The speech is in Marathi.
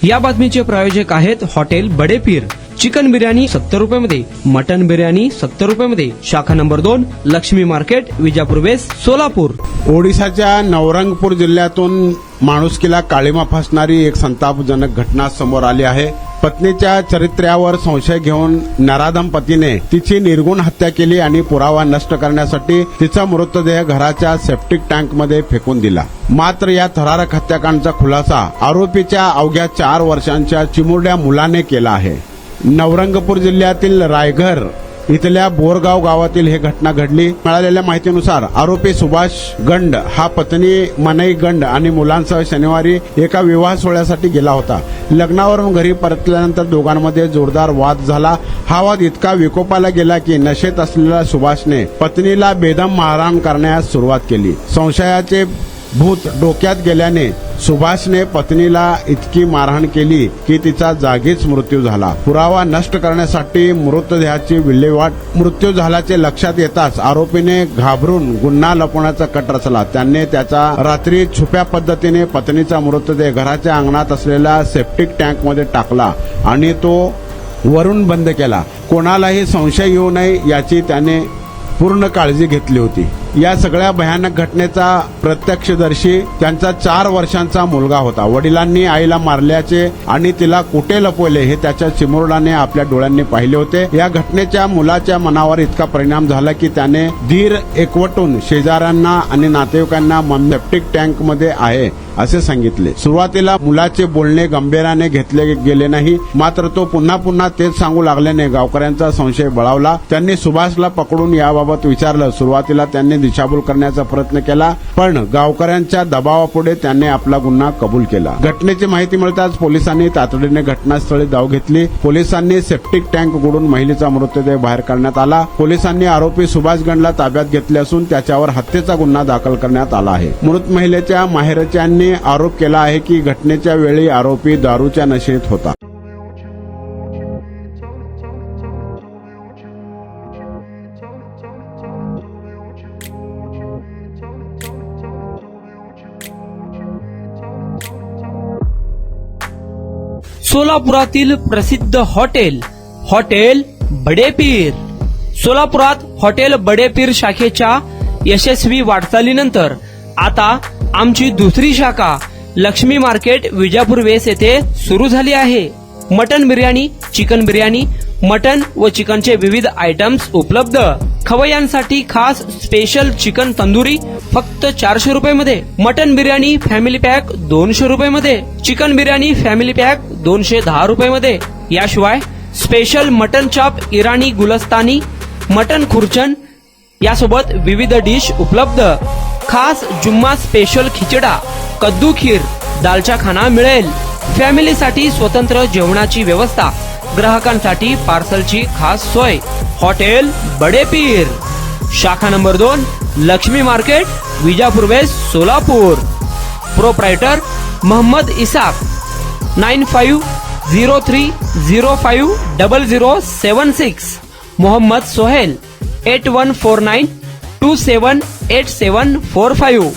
या बातमीचे प्रायोजक आहेत हॉटेल बडे पीर। चिकन बिर्याणी 70 रुपयामध्ये, मटन बिर्याणी 70 रुपयामध्ये। शाखा number 2, Laxmi market, Vijapur west, Solapur. ओडिशाच्या नवरंगपूर जिल्ह्यातून माणुसकीला काळीमा फासणारी एक संतापजनक घटना समोर आली आहे। पत्नीच्या चरित्र्यावर संशय घेऊन नराधम पतीने तिची निर्गुण हत्या केली आणि पुरावा नष्ट करण्यासाठी तिचा मृतदेह घराच्या सेप्टिक टँकमध्ये फेकून दिला। मात्र या थरारक हत्याकांडचा खुलासा आरोपीच्या अवघ्या 4 वर्षांच्या चिमुरड्या मुलाने केला आहे। नवरंगपूर जिल्ह्यातील रायघर इथल्या बोरगाव गावातील ही घटना घडली। मिळालेल्या माहितीनुसार आरोपी सुभाष गंड हा पत्नी मनई गंड आणि मुलांसह शनिवारी एका विवाह सोहळ्यासाठी गेला होता। लग्नावरून घरी परतल्यानंतर दोघांमध्ये जोरदार वाद झाला। हा वाद इतका विकोपाला गेला की नशेत असलेल्या सुभाषने पत्नीला बेदम मारहाण करण्यास सुरुवात केली। संशयाचे भूत डोक्यात गेल्याने सुभाषने पत्नीला इतकी मारहाण केली की तिचा जागीच मृत्यू झाला। पुरावा नष्ट करण्यासाठी मृतदेहाची विल्हेवाट मृत्यू झाल्याचे लक्षात येताच आरोपीने घाबरून गुन्हा लपवण्याचा कट रचला। त्याने त्याचा रात्री छुप्या पद्धतीने पत्नीचा मृतदेह घराच्या अंगणात असलेल्या सेप्टिक टँकमध्ये टाकला आणि तो वरून बंद केला। कोणालाही संशय येऊ नये याची त्याने पूर्ण काळजी घेतली होती। या सगळ्या भयानक घटनेचा प्रत्यक्षदर्शी त्यांचा 4 वर्षांचा मुलगा होता। वडिलांनी आईला मारल्याचे आणि तिला कुठे लपवले हे त्याच्या चिमुरड्याने आपल्या डोळ्यांनी पाहिले होते। या घटनेच्या मुलाच्या मनावर इतका परिणाम झाला की त्याने धीर एकवटून शेजाऱ्यांना आणि नातेवाईकांना सेप्टिक टँक मध्ये आहे असे सांगितले। सुरुवातीला मुलाचे बोलणे गंभीराने घेतले गेले नाही, मात्र तो पुन्हा तेच सांगू लागल्याने गावकऱ्यांचा संशय बळावला। त्यांनी सुभाषला पकडून याबाबत विचारलं। सुरुवातीला त्यांनी दिशाभूल करण्याचा प्रयत्न केला, पण गावकऱ्यांच्या दबावापुढे त्यांनी आपला गुन्हा कबूल केला। घटनेची माहिती मिळताच पोलिसांनी तातडीने घटनास्थळी धाव घेतली। पोलिसांनी सेप्टिक टँक उघडून महिलेचा मृतदेह बाहेर काढण्यात आला। पोलिसांनी आरोपी सुभाष गंडला ताब्यात घेतले असून त्याच्यावर हत्येचा गुन्हा दाखल करण्यात आला आहे। मृत महिलेच्या माहेरच्यांनी आरोप केला आहे की घटनेच्या वेळी आरोपी दारूच्या नशेत होता। सोलापुरातील प्रसिद्ध हॉटेल बडे पीर। सोलापुरात हॉटेल बडे पीर शाखेच्या यशस्वी वाटचालीनंतर आता आमची दुसरी शाखा लक्ष्मी मार्केट, विजापूर वेस्ट येथे सुरू झाली आहे। Mutton biryani, chicken biryani, mutton व चिकनचे विविध आयटम्स उपलब्ध। खवय्यांसाठी खास स्पेशल चिकन तंदुरी फक्त 400 रुपयामध्ये, मटन बिर्याणी फॅमिली पॅक 200 रुपयामध्ये, चिकन बिर्याणी फॅमिली पॅक 210 रुपयामध्ये। याशिवाय स्पेशल मटन चॉप, इराणी गुलस्तानी, मटन खुर्चन यासोबत विविध डिश उपलब्ध। खास जुम्मा स्पेशल खिचडा, कद्दू खीर, दालचा खाना मिळेल। फॅमिलीसाठी स्वतंत्र जेवणाची व्यवस्था, ग्राहकांसाठी पार्सलची खास सोय। हॉटेल बडे पीर, शाखा number 2, Laxmi market, Vijapur west, Solapur. Proprietor Mohammad Isaq, 9503050076। Mohammad Sohail, 8149278745।